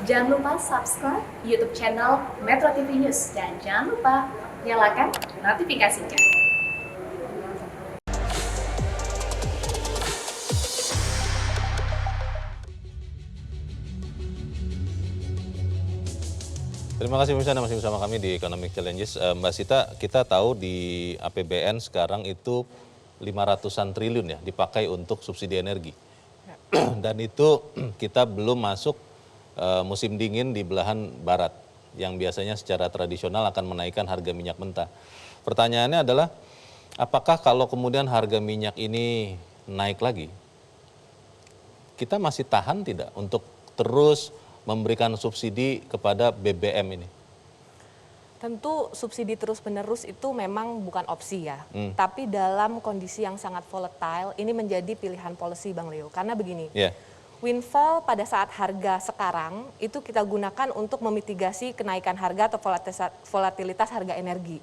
Jangan lupa subscribe YouTube channel Metro TV News dan jangan lupa nyalakan notifikasinya. Terima kasih pemirsa, Anda masih bersama kami di Economic Challenges. Mbak Sita, kita tahu di APBN sekarang itu 500-an triliun ya dipakai untuk subsidi energi. Dan itu kita belum masuk musim dingin di belahan barat yang biasanya secara tradisional akan menaikkan harga minyak mentah. Pertanyaannya adalah apakah kalau kemudian harga minyak ini naik lagi, kita masih tahan tidak untuk terus memberikan subsidi kepada BBM ini? Tentu subsidi terus-menerus itu memang bukan opsi ya. Tapi dalam kondisi yang sangat volatile, ini menjadi pilihan policy Bang Leo. Karena begini, windfall pada saat harga sekarang itu kita gunakan untuk memitigasi kenaikan harga atau volatilitas harga energi.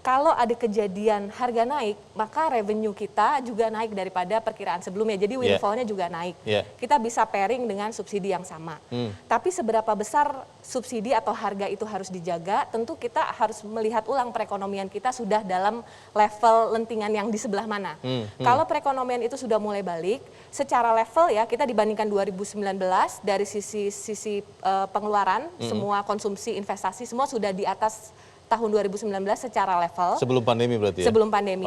Kalau ada kejadian harga naik, maka revenue kita juga naik daripada perkiraan sebelumnya. Jadi windfall-nya juga naik. Kita bisa pairing dengan subsidi yang sama. Tapi seberapa besar subsidi atau harga itu harus dijaga, tentu kita harus melihat ulang perekonomian kita sudah dalam level lentingan yang di sebelah mana. Kalau perekonomian itu sudah mulai balik, secara level ya kita dibandingkan 2019 dari sisi pengeluaran, semua konsumsi, investasi, semua sudah di atas tahun 2019 secara level. Sebelum pandemi berarti ya? Sebelum pandemi.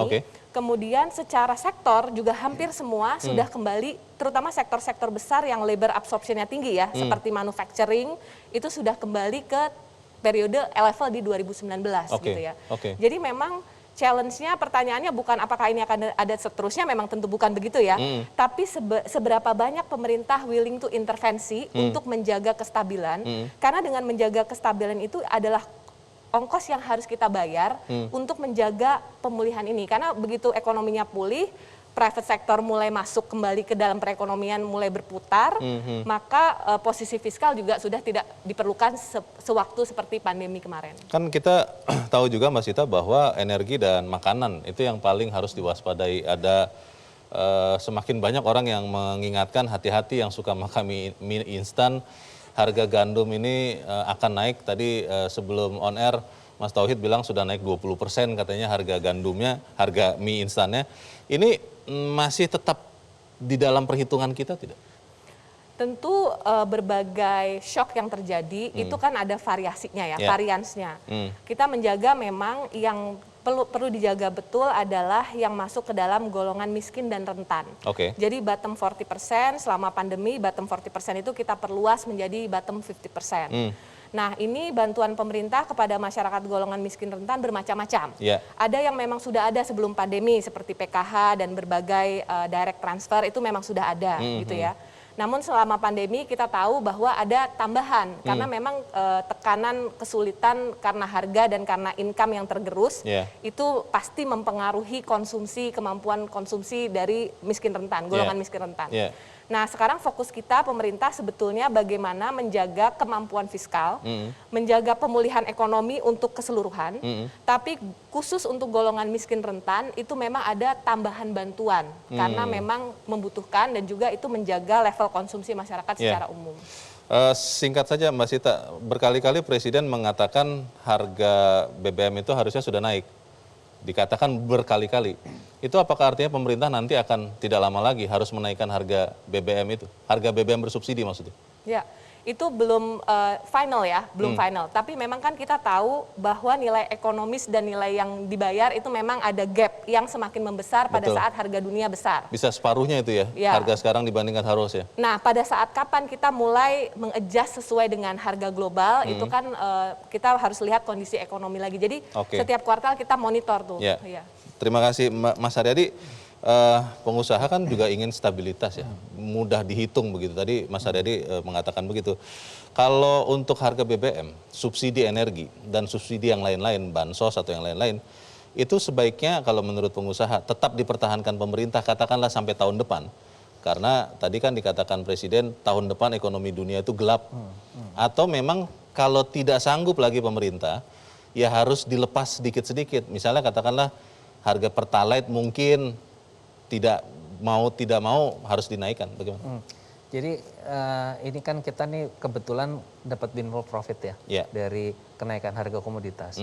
Kemudian secara sektor juga hampir semua sudah kembali, terutama sektor-sektor besar yang labor absorption-nya tinggi ya, seperti manufacturing, itu sudah kembali ke periode level di 2019 gitu ya. Jadi memang challenge-nya, pertanyaannya bukan apakah ini akan ada seterusnya, memang tentu bukan begitu ya. Tapi seberapa banyak pemerintah willing to intervensi untuk menjaga kestabilan, karena dengan menjaga kestabilan itu adalah ongkos yang harus kita bayar untuk menjaga pemulihan ini. Karena begitu ekonominya pulih, private sector mulai masuk kembali ke dalam perekonomian, mulai berputar, maka posisi fiskal juga sudah tidak diperlukan sewaktu seperti pandemi kemarin. Kan kita tahu juga Mbak Sita bahwa energi dan makanan itu yang paling harus diwaspadai. Ada semakin banyak orang yang mengingatkan hati-hati yang suka makan mie instan. Harga gandum ini akan naik, tadi sebelum on air Mas Tauhid bilang sudah naik 20% katanya harga gandumnya, harga mie instannya. Ini masih tetap di dalam perhitungan kita tidak? Tentu berbagai shock yang terjadi itu kan ada variasinya ya, variansnya. Kita menjaga memang yang perlu dijaga betul adalah yang masuk ke dalam golongan miskin dan rentan. Jadi bottom 40% selama pandemi, bottom 40% itu kita perluas menjadi bottom 50%. Nah ini bantuan pemerintah kepada masyarakat golongan miskin rentan bermacam-macam. Ada yang memang sudah ada sebelum pandemi seperti PKH dan berbagai direct transfer itu memang sudah ada gitu ya. Namun selama pandemi kita tahu bahwa ada tambahan karena memang tekanan kesulitan karena harga dan karena income yang tergerus itu pasti mempengaruhi konsumsi, kemampuan konsumsi dari miskin rentan, golongan miskin rentan. Nah sekarang fokus kita pemerintah sebetulnya bagaimana menjaga kemampuan fiskal, menjaga pemulihan ekonomi untuk keseluruhan, tapi khusus untuk golongan miskin rentan itu memang ada tambahan bantuan karena memang membutuhkan dan juga itu menjaga level konsumsi masyarakat secara umum. Singkat saja Mbak Sita, berkali-kali Presiden mengatakan harga BBM itu harusnya sudah naik. Dikatakan berkali-kali. Itu apakah artinya pemerintah nanti akan tidak lama lagi harus menaikkan harga BBM itu? Harga BBM bersubsidi maksudnya? Ya, itu belum final ya, belum final. Tapi memang kan kita tahu bahwa nilai ekonomis dan nilai yang dibayar itu memang ada gap yang semakin membesar pada saat harga dunia besar. Bisa separuhnya itu ya, harga sekarang dibandingkan harus ya? Nah, pada saat kapan kita mulai mengadjust sesuai dengan harga global, itu kan kita harus lihat kondisi ekonomi lagi. Jadi setiap kuartal kita monitor tuh. Terima kasih Mas Haryadi. Pengusaha kan juga ingin stabilitas ya, mudah dihitung begitu. Tadi Mas Haryadi mengatakan begitu. Kalau untuk harga BBM, subsidi energi dan subsidi yang lain-lain, bansos atau yang lain-lain, itu sebaiknya kalau menurut pengusaha tetap dipertahankan pemerintah, katakanlah sampai tahun depan. Karena tadi kan dikatakan Presiden tahun depan ekonomi dunia itu gelap. Atau memang kalau tidak sanggup lagi pemerintah, ya harus dilepas sedikit-sedikit. Misalnya katakanlah harga Pertalite mungkin tidak mau harus dinaikkan, bagaimana? Jadi ini kan kita nih kebetulan dapat windfall profit ya Yeah. dari kenaikan harga komoditas.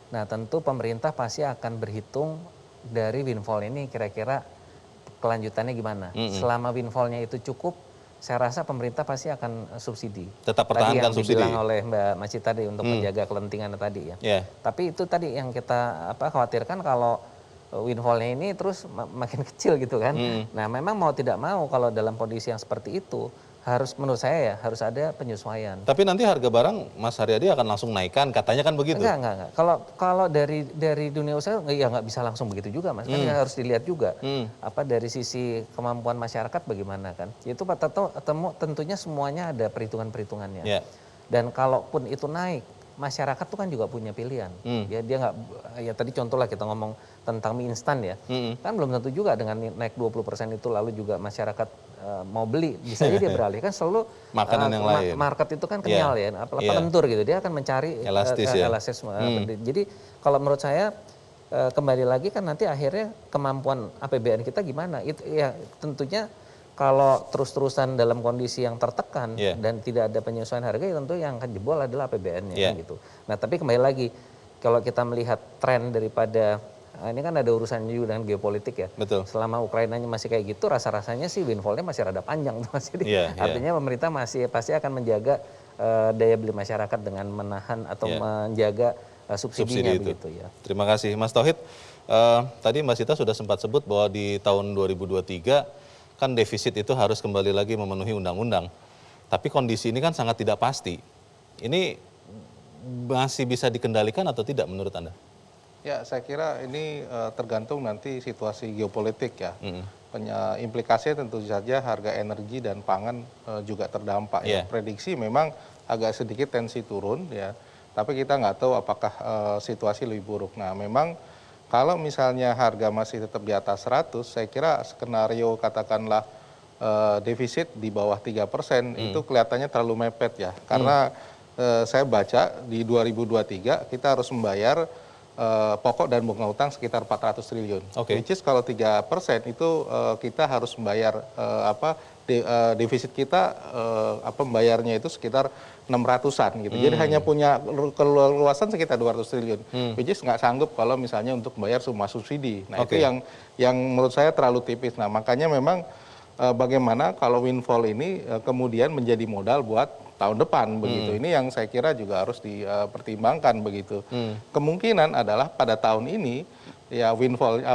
Nah tentu pemerintah pasti akan berhitung dari windfall ini kira-kira kelanjutannya gimana. Selama windfallnya itu cukup, saya rasa pemerintah pasti akan subsidi. Tetap Tadi pertahankan yang subsidi. dibilang oleh Mbak Maci tadi untuk menjaga kelentingan tadi ya. Yeah. Tapi itu tadi yang kita khawatirkan kalau windfallnya ini terus makin kecil gitu kan. Nah memang mau tidak mau kalau dalam kondisi yang seperti itu harus menurut saya ya harus ada penyesuaian. Tapi nanti harga barang Mas Haryadi akan langsung naikkan, katanya kan begitu. Enggak. Kalau dari dunia usaha ya nggak bisa langsung begitu juga Mas. Kan harus dilihat juga apa dari sisi kemampuan masyarakat bagaimana kan. Itu tentunya semuanya ada perhitungan-perhitungannya. Yeah. Dan kalaupun itu naik, masyarakat tuh kan juga punya pilihan. Ya dia nggak ya tadi contoh lah kita ngomong tentang mie instan ya. Kan belum tentu juga dengan naik 20% itu lalu juga masyarakat mau beli, bisa aja dia beralih kan selalu Makanan yang lain. Market itu kan kenyal ya, apalagi lentur gitu. Dia akan mencari Elastis ya. Jadi kalau menurut saya kembali lagi kan nanti akhirnya kemampuan APBN kita gimana? Itu ya tentunya kalau terus-terusan dalam kondisi yang tertekan dan tidak ada penyesuaian harga, ya tentu yang akan jebol adalah APBN-nya kan gitu. Nah tapi kembali lagi, kalau kita melihat tren daripada, ini kan ada urusannya juga dengan geopolitik ya. Betul. Selama Ukrainanya masih kayak gitu, rasa-rasanya sih windfall-nya masih rada panjang. Artinya pemerintah masih pasti akan menjaga daya beli masyarakat dengan menahan atau menjaga subsidinya begitu ya. Terima kasih Mas Tauhid. Tadi Mbak Sita sudah sempat sebut bahwa di tahun 2023 kan defisit itu harus kembali lagi memenuhi undang-undang. Tapi kondisi ini kan sangat tidak pasti. Ini masih bisa dikendalikan atau tidak menurut Anda? Ya, saya kira ini tergantung nanti situasi geopolitik ya. Implikasinya tentu saja harga energi dan pangan juga terdampak. Ya. Prediksi memang agak sedikit tensi turun ya. Tapi kita nggak tahu apakah situasi lebih buruk. Nah, memang kalau misalnya harga masih tetap di atas 100, saya kira skenario katakanlah defisit di bawah 3% itu kelihatannya terlalu mepet ya. Karena saya baca di 2023 kita harus membayar pokok dan bunga utang sekitar 400 triliun. Which is kalau 3% itu kita harus membayar defisit kita membayarnya itu sekitar 600-an gitu. Jadi hanya punya keluasan sekitar 200 triliun. Which is nggak sanggup kalau misalnya untuk membayar semua subsidi. Nah itu yang menurut saya terlalu tipis. Nah makanya memang bagaimana kalau windfall ini kemudian menjadi modal buat tahun depan begitu. Ini yang saya kira juga harus dipertimbangkan begitu. Kemungkinan adalah pada tahun ini ya windfall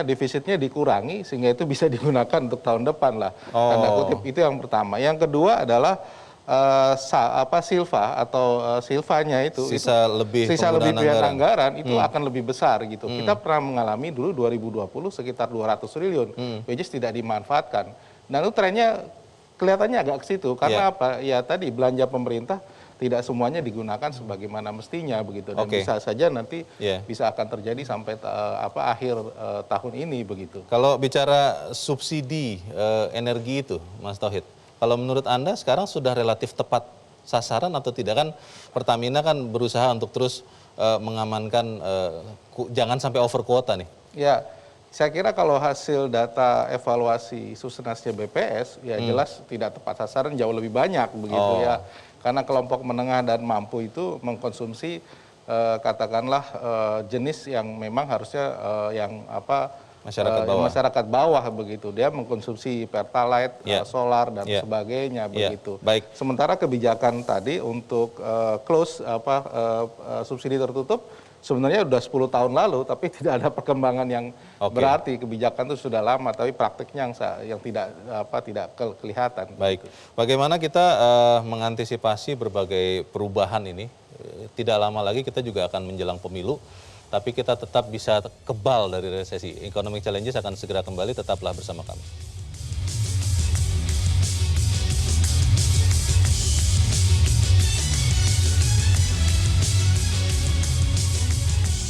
defisitnya dikurangi sehingga itu bisa digunakan untuk tahun depan lah. Tanda kutip itu yang pertama. Yang kedua adalah silva atau silvanya itu sisa lebih anggaran itu akan lebih besar gitu. Kita pernah mengalami dulu 2020 sekitar 200 triliun which is tidak dimanfaatkan. Dan itu trennya kelihatannya agak ke situ karena apa? Ya tadi belanja pemerintah tidak semuanya digunakan sebagaimana mestinya begitu dan bisa saja nanti bisa akan terjadi sampai akhir tahun ini begitu. Kalau bicara subsidi energi itu, Mas Tauhid, kalau menurut Anda sekarang sudah relatif tepat sasaran atau tidak? Kan Pertamina kan berusaha untuk terus mengamankan jangan sampai over kuota nih. Ya, saya kira kalau hasil data evaluasi Susenasnya BPS ya jelas tidak tepat sasaran jauh lebih banyak begitu ya. Karena kelompok menengah dan mampu itu mengkonsumsi katakanlah jenis yang memang harusnya masyarakat bawah begitu. Dia mengkonsumsi pertalite, solar dan sebagainya begitu. Sementara kebijakan tadi untuk subsidi tertutup sebenarnya sudah 10 tahun lalu tapi tidak ada perkembangan yang berarti. Kebijakan itu sudah lama tapi praktiknya yang tidak kelihatan. Baik. Bagaimana kita mengantisipasi berbagai perubahan ini? Tidak lama lagi kita juga akan menjelang pemilu. Tapi kita tetap bisa kebal dari resesi. Economic Challenges akan segera kembali, tetaplah bersama kami.